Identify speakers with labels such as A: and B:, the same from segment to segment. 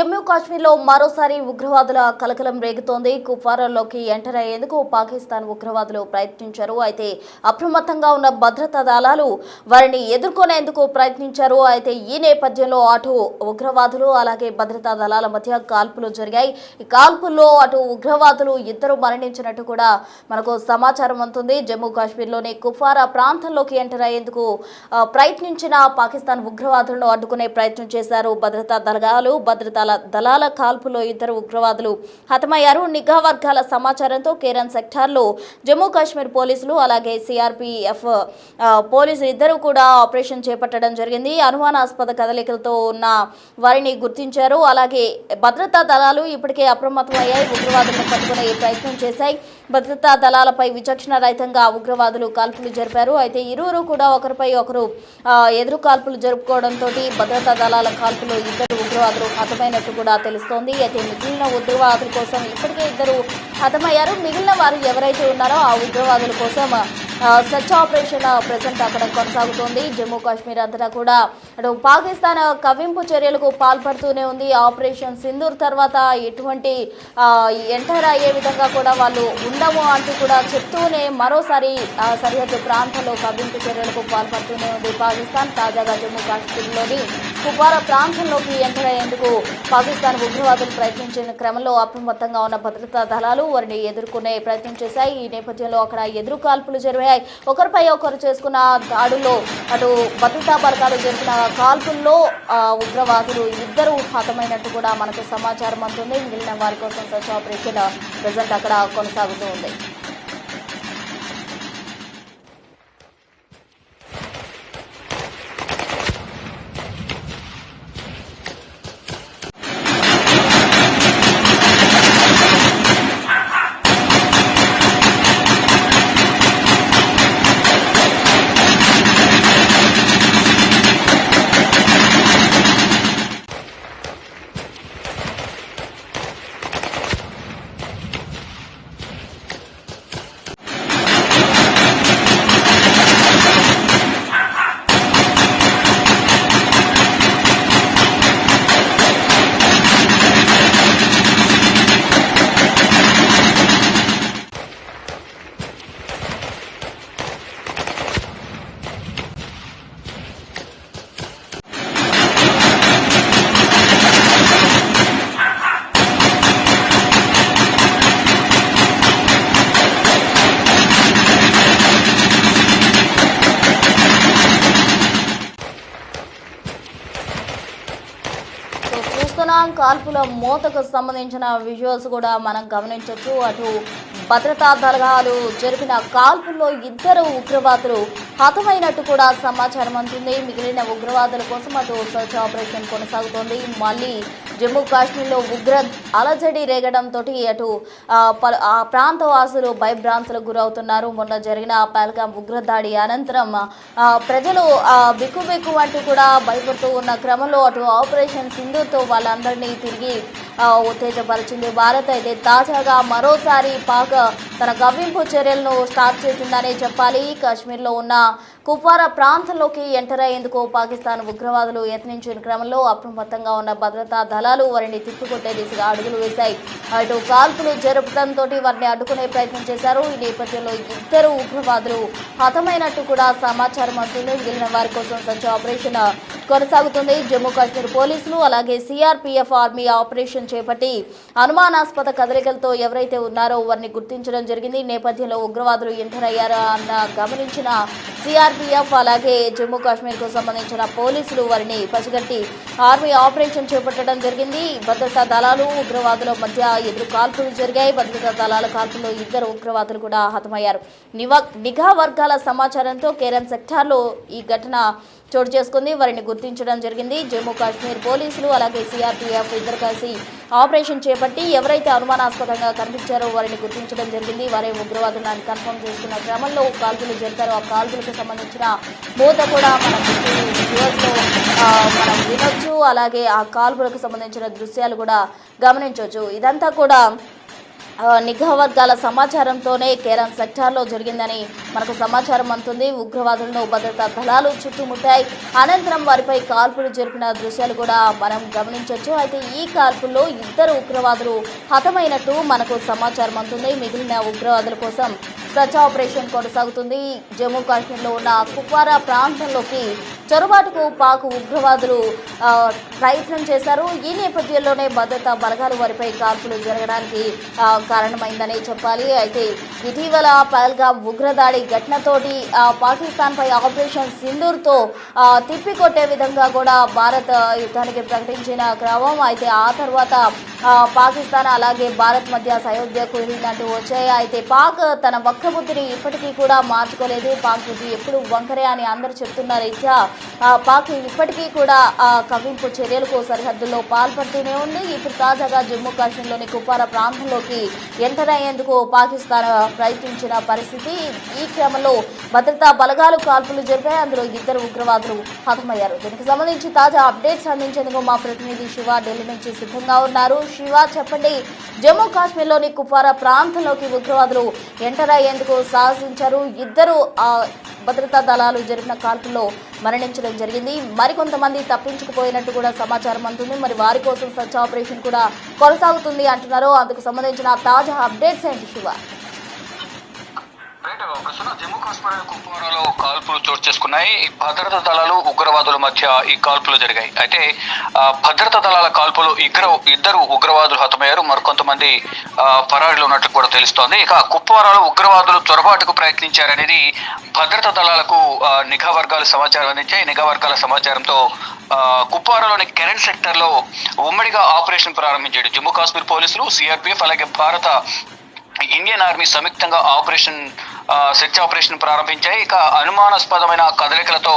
A: జమ్మూ కాశ్మీర్లో మరోసారి ఉగ్రవాదుల కలకలం రేగుతోంది. కుప్వారాలోకి ఎంటర్ అయ్యేందుకు పాకిస్తాన్ ఉగ్రవాదులు ప్రయత్నించారు. అయితే అప్రమత్తంగా ఉన్న భద్రతా దళాలు వారిని ఎదుర్కొనేందుకు ప్రయత్నించారు. అయితే ఈ నేపథ్యంలో అటు ఉగ్రవాదులు అలాగే భద్రతా దళాల మధ్య కాల్పులు జరిగాయి. ఈ కాల్పుల్లో అటు ఉగ్రవాదులు ఇద్దరు మరణించినట్టు కూడా మనకు సమాచారం అందుతుంది. జమ్మూ కాశ్మీర్లోని కుప్వారా ప్రాంతంలోకి ఎంటర్ అయ్యేందుకు ప్రయత్నించిన పాకిస్తాన్ ఉగ్రవాదులను అడ్డుకునే ప్రయత్నం చేశారు భద్రతా దళాల కాల్పులో ఇద్దరు ఉగ్రవాదులు హతమయ్యారు. నిఘా వర్గాల సమాచారంతో కేరన్ సెక్టార్లో జమ్మూ కాశ్మీర్ పోలీసులు అలాగే సిఆర్పిఎఫ్ పోలీసులు ఇద్దరు కూడా ఆపరేషన్ చేపట్టడం జరిగింది. అనుమానాస్పద కదలికలతో ఉన్న వారిని గుర్తించారు. అలాగే భద్రతా దళాలు ఇప్పటికే అప్రమత్తమయ్యాయి, ఉగ్రవాదులను పట్టుకునే ప్రయత్నం చేశాయి. భద్రతా దళాలపై విచక్షణ రహితంగా ఉగ్రవాదులు కాల్పులు జరిపారు. అయితే ఇరువురు కూడా ఒకరిపై ఒకరు ఎదురు కాల్పులు జరుపుకోవడంతో భద్రతా దళాల కాల్పులు ఇద్దరు ఉగ్రవాదులు హతమైనట్టు కూడా తెలుస్తోంది. అయితే మిగిలిన ఉగ్రవాదుల కోసం ఇప్పటికే ఇద్దరు హతమయ్యారు. మిగిలిన వారు ఎవరైతే ఉన్నారో ఆ ఉగ్రవాదుల కోసం సెర్చ్ ఆపరేషన్ ప్రెజెంట్ అక్కడ కొనసాగుతోంది. జమ్మూ కాశ్మీర్ అంతటా కూడా అటు పాకిస్తాన్ కవ్వింపు చర్యలకు పాల్పడుతూనే ఉంది. ఆపరేషన్ సింధూర్ తర్వాత ఎటువంటి ఎంటర్ అయ్యే విధంగా కూడా వాళ్ళు ఉండము అంటూ కూడా చెప్తూనే మరోసారి సరిహద్దు ప్రాంతంలో కవ్వింపు చర్యలకు పాల్పడుతూనే ఉంది పాకిస్తాన్. తాజాగా జమ్మూ కాశ్మీర్లోని కుప్వారా ప్రాంతంలోకి ఎంటర్ అయ్యేందుకు పాకిస్తాన్ ఉగ్రవాదులు ప్రయత్నించిన క్రమంలో అప్రమత్తంగా ఉన్న భద్రతా దళాలు వారిని ఎదుర్కొనే ప్రయత్నం చేశాయి. ఈ నేపథ్యంలో అక్కడ ఎదురు కాల్పులు జరిగాయి. ఒకరిపై ఒకరు చేసుకున్న దాడుల్లో అటు భద్రతా బలగాలు జరిపిన కాల్పుల్లో ఉగ్రవాదులు ఇద్దరు హతమైనట్టు కూడా మనకు సమాచారం అందుతుంది. మిగిలిన వారి కోసం సర్చ్ ఆపరేషన్ ప్రజెంట్ అక్కడ కొనసాగుతూ ఉంది. కాల్పుల మోతకు సంబంధించిన విజువల్స్ కూడా మనం గమనించవచ్చు. అటు భద్రతా దళాలు జరిపిన కాల్పుల్లో ఇద్దరు ఉగ్రవాదులు హతమైనట్టు కూడా సమాచారం అందుతుంది. మిగిలిన ఉగ్రవాదుల కోసం అటు సర్చ్ ఆపరేషన్ కొనసాగుతోంది. మళ్ళీ జమ్మూ కాశ్మీర్లో ఉగ్ర అలజడి రేగడంతో అటు ఆ ప్రాంతవాసులు భయభ్రాంతులకు గురవుతున్నారు. మొన్న జరిగిన పహల్గామ్ ఉగ్రదాడి అనంతరం ప్రజలు బిక్కుబిక్కు అంటూ కూడా భయపడుతూ ఉన్న క్రమంలో అటు ఆపరేషన్ సింధూర్తో వాళ్ళందరినీ తిరిగి ఉత్తేజపరిచింది భారత్. అయితే తాజాగా మరోసారి పాక్ తన కవ్వింపు చర్యలను స్టార్ట్ చేసిందనే చెప్పాలి. కాశ్మీర్లో ఉన్న కుప్వారా ప్రాంతంలోకి ఎంటర్ అయ్యేందుకు పాకిస్తాన్ ఉగ్రవాదులు యత్నించిన క్రమంలో అప్రమత్తంగా ఉన్న భద్రతా దళాలు వారిని తిప్పికొట్టే దిశగా అడుగులు వేశాయి. అటు కాల్పులు జరపడంతో వారిని అడ్డుకునే ప్రయత్నం చేశారు. ఈ నేపథ్యంలో ఇద్దరు ఉగ్రవాదులు హతమైనట్టు కూడా సమాచారం అందుతుంది. మిగిలిన వారి కోసం సర్చ్ ఆపరేషన్ కొనసాగుతుంది. జమ్మూ కాశ్మీర్ పోలీసులు అలాగే సిఆర్పిఎఫ్ ఆర్మీ ఆపరేషన్ చేపట్టి అనుమానాస్పద కదలికలతో ఎవరైతే ఉన్నారో వారిని గుర్తించడం జరిగింది. ఈ నేపథ్యంలో ఉగ్రవాదులు ఎంటర్ అయ్యారా అన్న గమనించిన సిఆర్పిఎఫ్ అలాగే జమ్మూ కాశ్మీర్కు సంబంధించిన పోలీసులు వారిని పసిగట్టి ఆర్మీ ఆపరేషన్ చేపట్టడం జరిగింది. భద్రతా దళాలు ఉగ్రవాదుల మధ్య ఎదురు కాల్పులు జరిగాయి. భద్రతా దళాల కాల్పుల్లో ఇద్దరు ఉగ్రవాదులు కూడా హతమయ్యారు. నిఘా వర్గాల సమాచారంతో కేరన్ సెక్టార్లో ఈ ఘటన చోటు చేసుకుంది. వారిని గుర్తించడం జరిగింది. జమ్మూ కాశ్మీర్ పోలీసులు అలాగే సిఆర్పిఎఫ్ ఇద్దరు కలిసి ఆపరేషన్ చేపట్టి ఎవరైతే అనుమానాస్పదంగా కనిపించారో వారిని గుర్తించడం జరిగింది. వారే ఉగ్రవాదులను కన్ఫర్మ్ చేసుకున్న క్రమంలో కాల్పులు జరిపారు. ఆ కాల్పులకు సంబంధించిన మూత కూడా మనం వినొచ్చు. అలాగే ఆ కాల్పులకు సంబంధించిన దృశ్యాలు కూడా గమనించవచ్చు. ఇదంతా కూడా నిఘా వర్గాల సమాచారంతోనే కేరన్ సెక్టార్లో జరిగిందని మనకు సమాచారం అందుతుంది. ఉగ్రవాదులను భద్రతా దళాలు చుట్టుముట్టాయి. అనంతరం వారిపై కాల్పులు జరిపిన దృశ్యాలు కూడా మనం గమనించవచ్చు. అయితే ఈ కాల్పుల్లో 2 ఉగ్రవాదులు హతమైనట్టు మనకు సమాచారం అందుతుంది. మిగిలిన ఉగ్రవాదుల కోసం సర్చ్ ఆపరేషన్ కొనసాగుతుంది. జమ్మూ కాశ్మీర్లో ఉన్న కుప్వారా ప్రాంతంలోకి చొరబాటుకు పాక్ ఉగ్రవాదులు ప్రయత్నం చేశారు. ఈ నేపథ్యంలోనే భద్రతా బలగాలు వారిపై కాల్పులు జరగడానికి కారణమైందని చెప్పాలి. అయితే ఇటీవల పహల్గాం ఉగ్రదాడి ఘటనతోటి పాకిస్తాన్పై ఆపరేషన్ సింధూర్తో తిప్పికొట్టే విధంగా కూడా భారత్ యుద్ధానికి ప్రకటించిన క్రమం. అయితే ఆ తర్వాత పాకిస్తాన్ అలాగే భారత్ మధ్య సయోధ్య కుదిరినట్టు వచ్చాయి. అయితే పాక్ తన వక్రబుద్ధిని ఇప్పటికీ కూడా మార్చుకోలేదు. పాక్ బుద్ధి ఎప్పుడు వంకరే అని అందరూ చెప్తున్న రీత్యా పాక్ ఇప్పటికీ కూడా కవ్వింపు చర్యలకు సరిహద్దుల్లో పాల్పడుతూనే ఉంది. ఇప్పుడు తాజాగా జమ్మూ కాశ్మీర్లోని కుప్వారా ప్రాంతంలోకి ఎంటర్ అయ్యేందుకు పాకిస్తాన్ ప్రయత్నించిన పరిస్థితి. ఈ క్రమంలో భద్రతా బలగాలు కాల్పులు జరిపాయి. అందులో 2 ఉగ్రవాదులు హతమయ్యారు. దీనికి సంబంధించి తాజా అప్డేట్స్ అందించేందుకు మా ప్రతినిధి శివ ఢిల్లీ నుంచి సిద్ధంగా ఉన్నారు. శివ, చెప్పండి, జమ్మూ కాశ్మీర్లోని కుప్వారా ప్రాంతంలోకి ఉగ్రవాదులు ఎంటర్ అయ్యేందుకు సాహసించారు. 2 భద్రతా దళాలు జరిపిన కాల్పుల్లో మరణించడం జరిగింది. మరికొంతమంది తప్పించుకుపోయినట్టు కూడా సమాచారం అందుతుంది. మరి వారి కోసం సర్చ్ ఆపరేషన్ కూడా కొనసాగుతుంది అంటున్నారు. అందుకు సంబంధించిన తాజా అప్డేట్స్ ఏంటి శివ?
B: జమ్మూ కాశ్మీర్ కుప్వారాలో కాల్పులు చోటు చేసుకున్నాయి. భద్రతా దళాలు ఉగ్రవాదుల మధ్య ఈ కాల్పులు జరిగాయి. అయితే భద్రతా దళాల కాల్పులు 2 ఉగ్రవాదులు హతమయ్యారు. మరికొంతమంది పరారీలో ఉన్నట్లు కూడా తెలుస్తోంది. ఇక కుప్వారాలో ఉగ్రవాదులు చొరబాటుకు ప్రయత్నించారనేది భద్రతా దళాలకు నిఘా వర్గాలు సమాచారం అందించాయి. నిఘా వర్గాల సమాచారంతో కుప్వారాలోని కెరెన్ సెక్టర్ లో ఉమ్మడిగా ఆపరేషన్ ప్రారంభించాడు. జమ్మూ కాశ్మీర్ పోలీసులు, సిఆర్పిఎఫ్ అలాగే భారత ఇండియన్ ఆర్మీ సంయుక్తంగా సెర్చ్ ఆపరేషన్ ప్రారంభించాయి. ఇక అనుమానాస్పదమైన కదలికలతో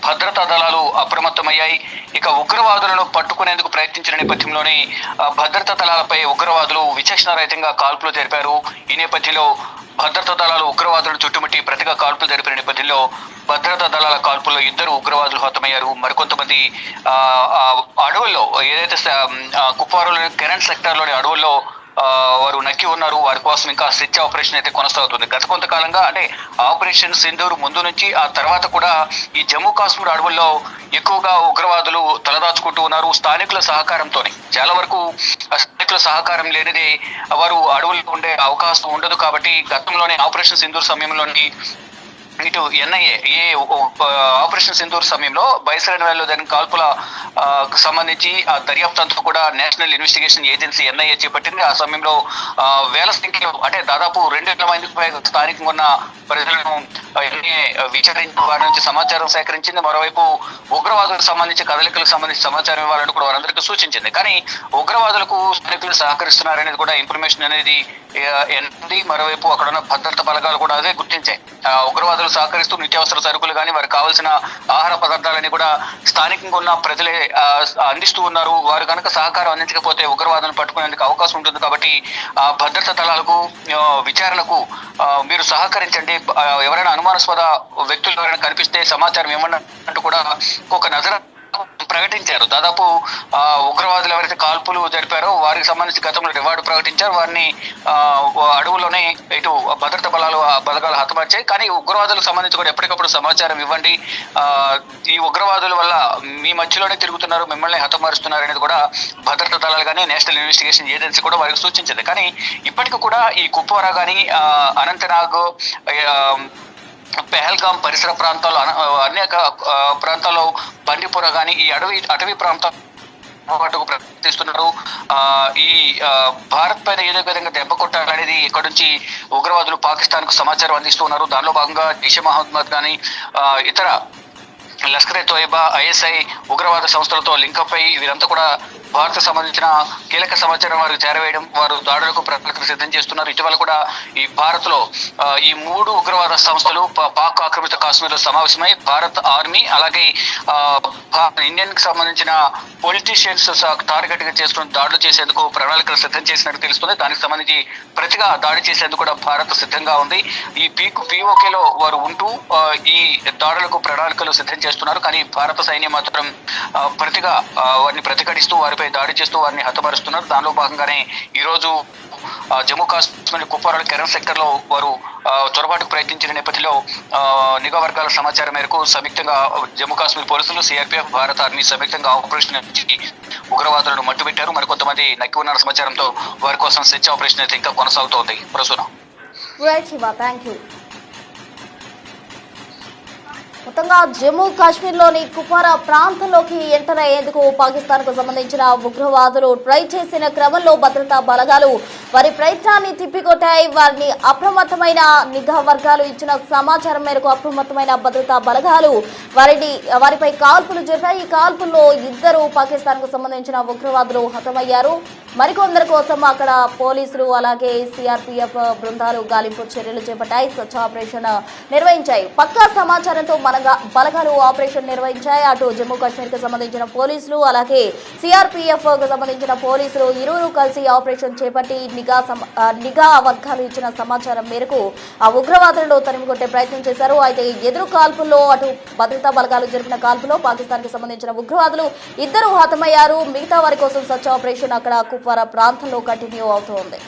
B: భద్రతా దళాలు అప్రమత్తమయ్యాయి. ఇక ఉగ్రవాదులను పట్టుకునేందుకు ప్రయత్నించిన నేపథ్యంలోనే భద్రతా దళాలపై ఉగ్రవాదులు విచక్షణారహితంగా కాల్పులు జరిపారు. ఈ నేపథ్యంలో భద్రతా దళాలు ఉగ్రవాదులను చుట్టుముట్టి ప్రతిగా కాల్పులు జరిపిన నేపథ్యంలో భద్రతా దళాల కాల్పుల్లో 2 ఉగ్రవాదులు హతమయ్యారు. మరికొంతమంది అడవుల్లో ఏదైతే కుప్వారాలోని కెరెన్ సెక్టార్లోని అడవుల్లో వారు నక్కి ఉన్నారు. వారి కోసం ఇంకా సెర్చ్ ఆపరేషన్ అయితే కొనసాగుతుంది. గత కొంతకాలంగా అంటే ఆపరేషన్ సింధూర్ ముందు నుంచి ఆ తర్వాత కూడా ఈ జమ్మూ కాశ్మీర్ అడవుల్లో ఎక్కువగా ఉగ్రవాదులు తలదాచుకుంటూ ఉన్నారు. స్థానికుల సహకారంతోనే, చాలా వరకు స్థానికుల సహకారం లేనిదే వారు అడవుల్లో ఉండే అవకాశం ఉండదు. కాబట్టి గతంలోనే ఆపరేషన్ సింధూర్ సమయంలోని ఇటు ఎన్ఐఏ ఆపరేషన్ సింధూర్ సమయంలో బైసరైన్ వ్యాలీలో జరిగిన కాల్పుల సంబంధించి ఆ దర్యాప్తు అంతా కూడా నేషనల్ ఇన్వెస్టిగేషన్ ఏజెన్సీ ఎన్ఐఏ చేపట్టింది. ఆ సమయంలో వేల సంఖ్యలో అంటే దాదాపు 2,000 మందికి పైగా స్థానికంగా ఉన్న ప్రజలను ఎన్ఐఏ విచారించి వారి నుంచి సమాచారం సేకరించింది. మరోవైపు ఉగ్రవాదులకు సంబంధించి కదలికలకు సంబంధించి సమాచారం ఇవ్వాలని కూడా వారందరికీ సూచించింది. కానీ ఉగ్రవాదులకు స్థానికులు సహకరిస్తున్నారనేది కూడా ఇన్ఫర్మేషన్ అనేది ఉంది. మరోవైపు అక్కడ ఉన్న భద్రతా బలగాలు కూడా అదే గుర్తించాయి. ఉగ్రవాదులు సహకరిస్తూ నిత్యావసర సరుకులు కానీ వారికి కావాల్సిన ఆహార పదార్థాలని కూడా స్థానికంగా ఉన్న ప్రజలే అందిస్తూ ఉన్నారు. వారు కనుక సహకారం అందించకపోతే ఉగ్రవాదులను పట్టుకునేందుకు అవకాశం ఉంటుంది. కాబట్టి భద్రతా దళాలకు విచారణకు మీరు సహకరించండి, ఎవరైనా అనుమానాస్పద వ్యక్తులు ఎవరైనా కనిపిస్తే సమాచారం ఇవ్వండి అంటూ కూడా ఒక నజర ప్రకటించారు. దాదాపు ఉగ్రవాదులు ఎవరైతే కాల్పులు జరిపారో వారికి సంబంధించి గతంలో రివార్డు ప్రకటించారు. వారిని అడవుల్లోనే ఇటు భద్రతా బలగాలు హతమార్చాయి. కానీ ఉగ్రవాదులకు సంబంధించి కూడా ఎప్పటికప్పుడు సమాచారం ఇవ్వండి, ఈ ఉగ్రవాదుల వల్ల మీ మధ్యలోనే తిరుగుతున్నారు, మిమ్మల్ని హతమారుస్తున్నారు అనేది కూడా భద్రతా దళాలు కానీ నేషనల్ ఇన్వెస్టిగేషన్ ఏజెన్సీ కూడా వారికి సూచించింది. కానీ ఇప్పటికీ కూడా ఈ కుప్వారా కానీ అనంతనాగ్, పెహల్గాం పరిసర ప్రాంతాల్లో అనేక ప్రాంతాల్లో బండిపుర కానీ ఈ అటవీ ప్రాంతం పాటుకు ప్రయత్నిస్తున్నారు. ఈ భారత్ పైన ఏదో విధంగా దెబ్బ కొట్టాలనేది ఇక్కడ నుంచి ఉగ్రవాదులు పాకిస్తాన్ కు సమాచారం అందిస్తున్నారు. దానిలో భాగంగా జైషే మహమ్మద్ కానీ ఇతర లష్కర్ ఎ తోయిబా, ఐఎస్ఐ ఉగ్రవాద సంస్థలతో లింకప్ అయి వీరంతా కూడా భారత్ సంబంధించిన కీలక సమాచారం వారికి చేరవేయడం, వారు దాడులకు ప్రణాళికలు సిద్ధం చేస్తున్నారు. ఇటీవల కూడా ఈ భారత్ లో ఈ 3 ఉగ్రవాద సంస్థలు పాక్ ఆక్రమిత కాశ్మీర్ లో సమావేశమై భారత్ ఆర్మీ అలాగే ఇండియన్ కి సంబంధించిన పొలిటీషియన్స్ టార్గెట్ గా చేసుకుని దాడులు చేసేందుకు ప్రణాళికలు సిద్ధం చేసినట్టు తెలుస్తుంది. దానికి సంబంధించి ప్రతిగా దాడి చేసేందుకు కూడా భారత్ సిద్ధంగా ఉంది. ఈ పిఓకేలో వారు ఉంటూ ఈ దాడులకు ప్రణాళికలు సిద్ధం చేస్తున్నారు. కానీ భారత సైన్యం మాత్రం ప్రతిగా వారిని ప్రతిఘటిస్తూ వారిపై దాడి చేస్తూ వారిని హతమారుస్తున్నారు. దానిలో భాగంగానే ఈరోజు జమ్మూ కాశ్మీర్ కుప్వారాలో కెరన్ సెక్టర్ లో వారు చొరబాటుకు ప్రయత్నించిన నేపథ్యంలో నిఘా వర్గాల సమాచారం మేరకు సంయుక్తంగా జమ్మూ కాశ్మీర్ పోలీసులు, సిఆర్పీఎఫ్, భారత ఆర్మీ సంయుక్తంగా ఆపరేషన్ ఉగ్రవాదులను మట్టుబెట్టారు. మరికొంతమంది నక్కి ఉన్న సమాచారంతో వారి కోసం సెర్చ్ ఆపరేషన్ అయితే ఇంకా కొనసాగుతోంది. ప్రస్తుతం
A: మొత్తంగా జమ్మూ కాశ్మీర్లోని కుప్వారా ప్రాంతంలోకి ఎంటర్ అయ్యేందుకు పాకిస్తాన్కు సంబంధించిన ఉగ్రవాదులు ట్రై చేసిన క్రమంలో భద్రతా బలగాలు వారి ప్రయత్నాన్ని తిప్పికొట్టాయి. వారిని అప్రమత్తమైన నిఘా వర్గాలు ఇచ్చిన సమాచారం మేరకు అప్రమత్తమైన భద్రతా బలగాలు వారిపై కాల్పులు జరిపాయి. ఈ కాల్పుల్లో 2 పాకిస్తాన్కు సంబంధించిన ఉగ్రవాదులు హతమయ్యారు. మరికొందరి కోసం అక్కడ పోలీసులు అలాగే సిఆర్పీఎఫ్ బృందాలు గాలింపు చర్యలు చేపట్టాయి, సెర్చ్ ఆపరేషన్ నిర్వహించాయి. పక్కా సమాచారంతో బలగాలు ఆపరేషన్ నిర్వహించాయి. అటు జమ్మూ కాశ్మీర్ కు సంబంధించిన పోలీసులు అలాగే సిఆర్పీఎఫ్ కు సంబంధించిన పోలీసులు ఇరువురు కలిసి ఆపరేషన్ చేపట్టి నిఘా వర్గాలు ఇచ్చిన సమాచారం మేరకు ఆ ఉగ్రవాదులను తరిమికొట్టే ప్రయత్నం చేశారు. అయితే ఎదురు కాల్పుల్లో అటు భద్రతా బలగాలు జరిపిన కాల్పులో పాకిస్తాన్ కు సంబంధించిన ఉగ్రవాదులు 2 హతమయ్యారు. మిగతా వారి కోసం సెర్చ్ ఆపరేషన్ అక్కడ కుప్వారా ప్రాంతంలో కంటిన్యూ అవుతోంది.